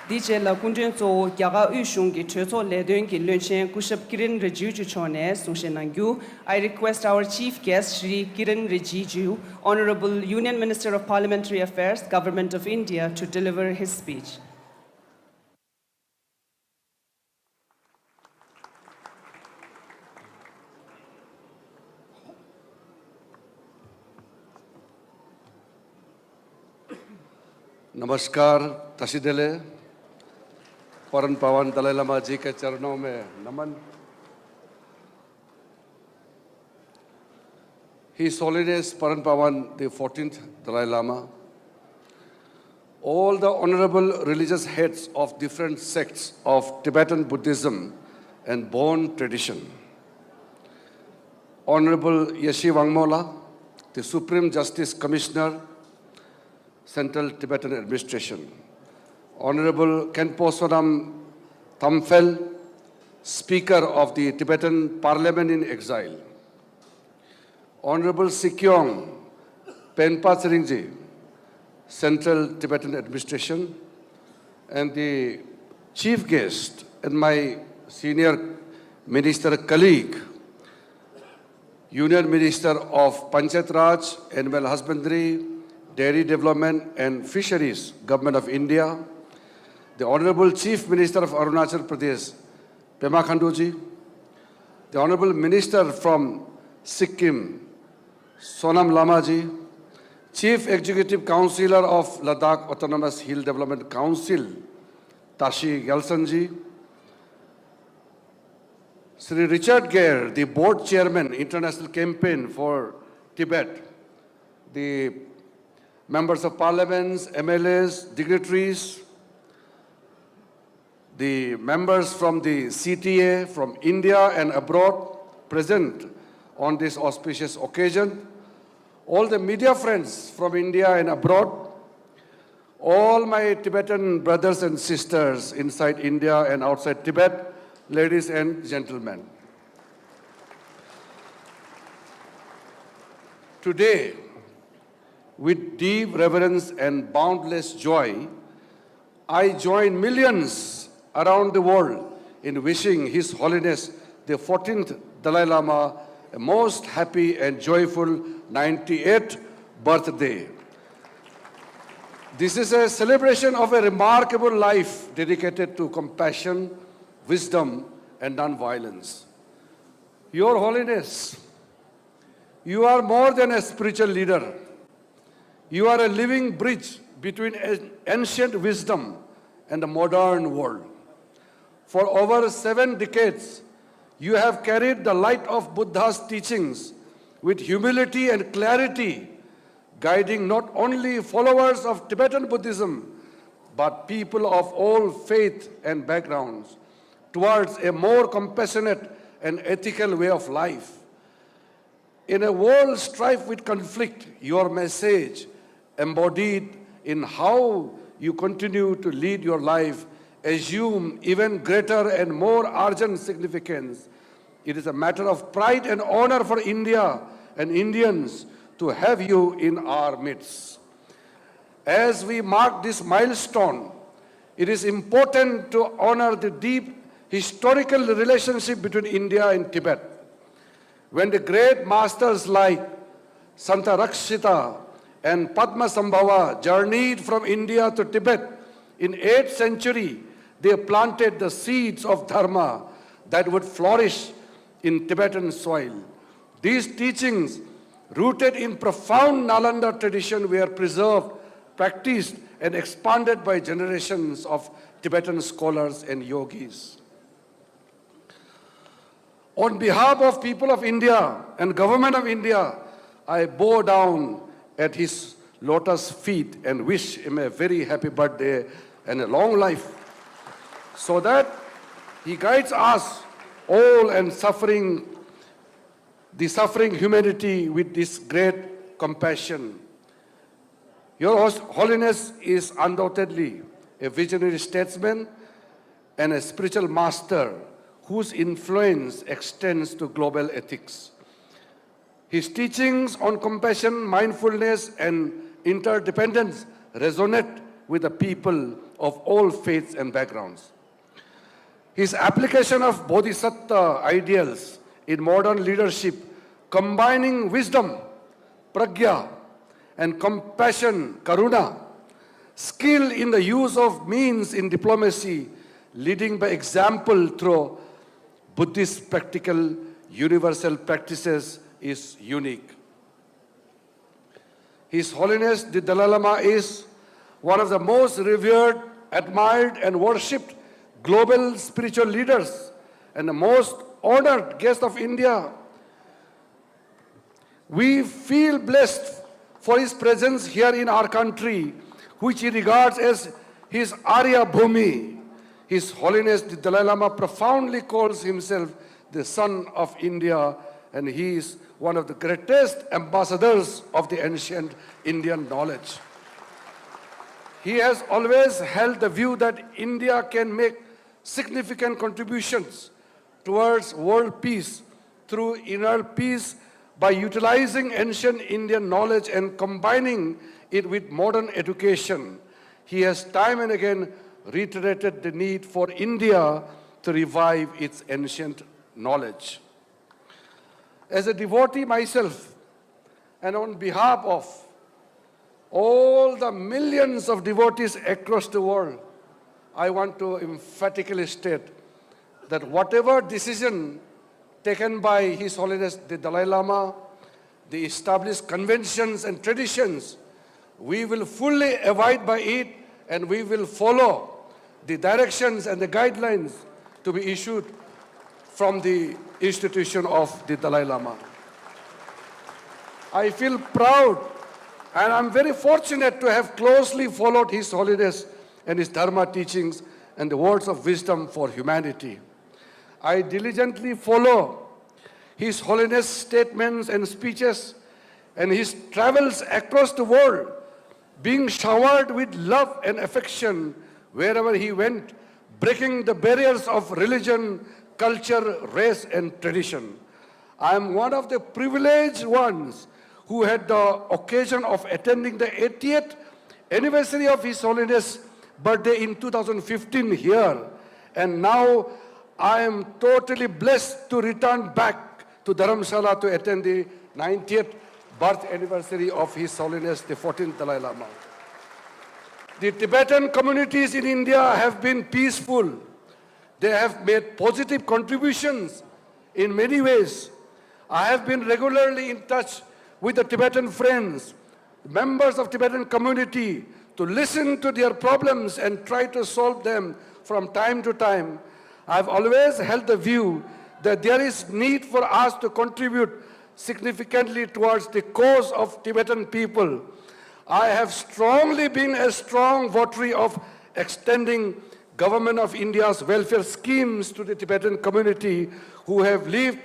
DJ la kunjun zo yaga ushung ki chezo ledun ki lunchen kushab Kiren Rijiju chone sushenangyu. I request our chief guest Shri Kiren Rijiju, Honorable Union Minister of Parliamentary Affairs, Government of India, to deliver his speech. नमस्कार तशीदेले परम पावन दलाई लामा जी के चरणों में नमन। His Holiness Param Pavan the 14th Dalai Lama, all the honorable religious heads of different sects of Tibetan Buddhism and Bon tradition, Honorable Yeshi Wangmola, the Supreme Justice Commissioner, Central Tibetan Administration, Honorable Khenpo Sonam Thamphel, Speaker of the Tibetan Parliament in Exile, Honorable Sikyong Penpa Tseringji, Central Tibetan Administration, and the Chief Guest and my senior minister colleague, Union Minister of Panchayat Raj, Animal Husbandry, Dairy Development and Fisheries, Government of India, the Honorable Chief Minister of Arunachal Pradesh, Pema Khanduji, the Honorable Minister from Sikkim, Sonam Lamaji, Chief Executive Councillor of Ladakh Autonomous Hill Development Council, Tashi Gelsanji, Sri Richard Gere, the Board Chairman, International Campaign for Tibet, the members of parliaments, MLAs, dignitaries, the members from the CTA from India and abroad present on this auspicious occasion, all the media friends from India and abroad, all my Tibetan brothers and sisters inside India and outside Tibet, ladies and gentlemen. Today, with deep reverence and boundless joy, I join millions around the world in wishing His Holiness the 14th Dalai Lama a most happy and joyful 98th birthday. This is a celebration of a remarkable life dedicated to compassion, wisdom, and non-violence. Your Holiness, you are more than a spiritual leader. You are a living bridge between ancient wisdom and the modern world. For over 7 decades, you have carried the light of Buddha's teachings with humility and clarity, guiding not only followers of Tibetan Buddhism, but people of all faith and backgrounds towards a more compassionate and ethical way of life. In a world strife with conflict, your message, embodied in how you continue to lead your life, assume even greater and more urgent significance. It is a matter of pride and honor for India and Indians to have you in our midst. As we mark this milestone, it is important to honor the deep historical relationship between India and Tibet. When the great masters like Santa Rakshita and Padma Sambhava journeyed from India to Tibet in 8th century, they planted the seeds of dharma that would flourish in Tibetan soil. These teachings, rooted in profound Nalanda tradition, were preserved, practiced, and expanded by generations of Tibetan scholars and yogis. On behalf of people of India and government of India, I bow down at his lotus feet and wish him a very happy birthday and a long life, so that he guides us all and the suffering humanity with this great compassion. Your Holiness is undoubtedly a visionary statesman and a spiritual master whose influence extends to global ethics. His teachings on compassion, mindfulness, and interdependence resonate with the people of all faiths and backgrounds. His application of bodhisattva ideals in modern leadership, combining wisdom, pragya, and compassion, karuna, skill in the use of means in diplomacy, leading by example through Buddhist practical universal practices is unique. His Holiness the Dalai Lama is one of the most revered, admired, and worshipped global spiritual leaders and the most honored guest of India. We feel blessed for his presence here in our country, which he regards as his Arya Bhumi. His Holiness the Dalai Lama profoundly calls himself the son of India, and he is one of the greatest ambassadors of the ancient Indian knowledge. He has always held the view that India can make significant contributions towards world peace through inner peace by utilizing ancient Indian knowledge and combining it with modern education. He has time and again reiterated the need for India to revive its ancient knowledge. As a devotee myself, and on behalf of all the millions of devotees across the world, I want to emphatically state that whatever decision taken by His Holiness the Dalai Lama, the established conventions and traditions, we will fully abide by it, and we will follow the directions and the guidelines to be issued from the institution of the Dalai Lama. I feel proud and I'm very fortunate to have closely followed His Holiness and his Dharma teachings and the words of wisdom for humanity. I diligently follow His Holiness statements and speeches and his travels across the world, being showered with love and affection wherever he went, breaking the barriers of religion, culture, race, and tradition. I am one of the privileged ones who had the occasion of attending the 80th anniversary of His Holiness' birthday in 2015 here. And now I am totally blessed to return back to Dharamshala to attend the 90th birth anniversary of His Holiness the 14th Dalai Lama. The Tibetan communities in India have been peaceful. They have made positive contributions in many ways. I have been regularly in touch with the Tibetan friends, members of Tibetan community, to listen to their problems and try to solve them from time to time. I've always held the view that there is need for us to contribute significantly towards the cause of Tibetan people. I have strongly been a strong votary of extending Government of India's welfare schemes to the Tibetan community who have lived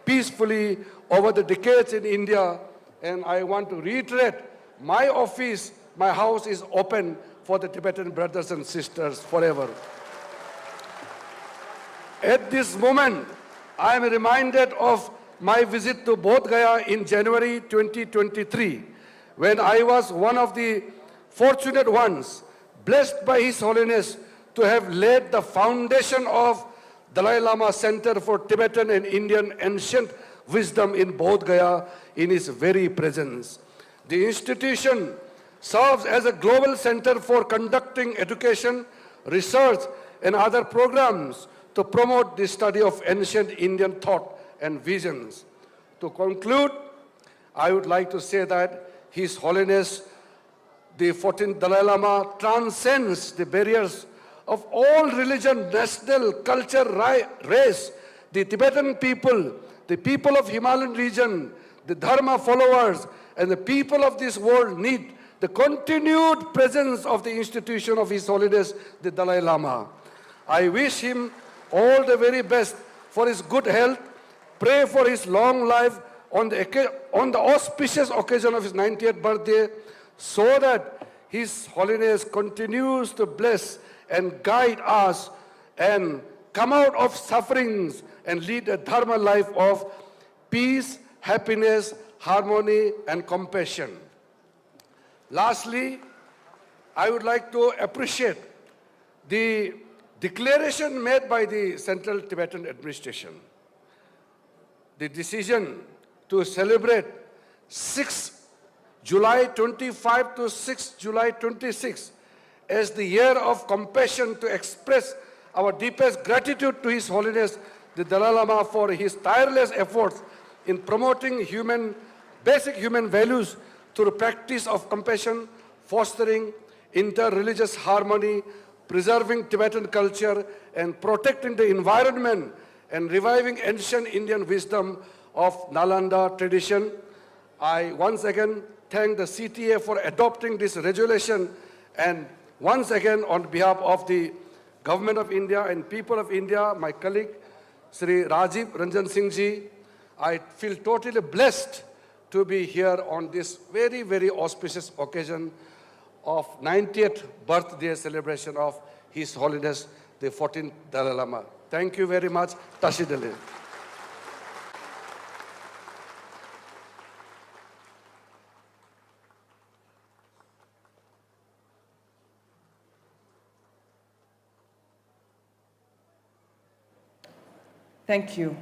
peacefully over the decades in India. And I want to reiterate, my office, my house is open for the Tibetan brothers and sisters forever. At this moment, I am reminded of my visit to Bodh Gaya in January 2023, when I was one of the fortunate ones, blessed by His Holiness to have laid the foundation of Dalai Lama Center for Tibetan and Indian Ancient Wisdom in Bodh Gaya in his very presence. The institution serves as a global center for conducting education, research, and other programs to promote the study of ancient Indian thought and visions. To conclude, I would like to say that His Holiness the 14th Dalai Lama transcends the barriers of all religion, national, culture, race. The Tibetan people, the people of Himalayan region, the Dharma followers, and the people of this world need the continued presence of the institution of His Holiness the Dalai Lama. I wish him all the very best for his good health, pray for his long life on the auspicious occasion of his 90th birthday, so that His Holiness continues to bless and guide us and come out of sufferings and lead a Dharma life of peace, happiness, harmony, and compassion. Lastly, I would like to appreciate The declaration made by the Central Tibetan Administration, the decision to celebrate 6 July 25 to 6 July 26 as the year of compassion to express our deepest gratitude to His Holiness the Dalai Lama for his tireless efforts in promoting basic human values through practice of compassion, fostering inter-religious harmony, preserving Tibetan culture, and protecting the environment, and reviving ancient Indian wisdom of Nalanda tradition. I once again thank the CTA for adopting this resolution, and once again on behalf of the Government of India and people of India, my colleague Shri Rajiv Ranjan Singh ji, I feel totally blessed to be here on this very, very auspicious occasion of 90th birthday celebration of His Holiness the 14th Dalai Lama. Thank you very much. Tashidale. Thank you.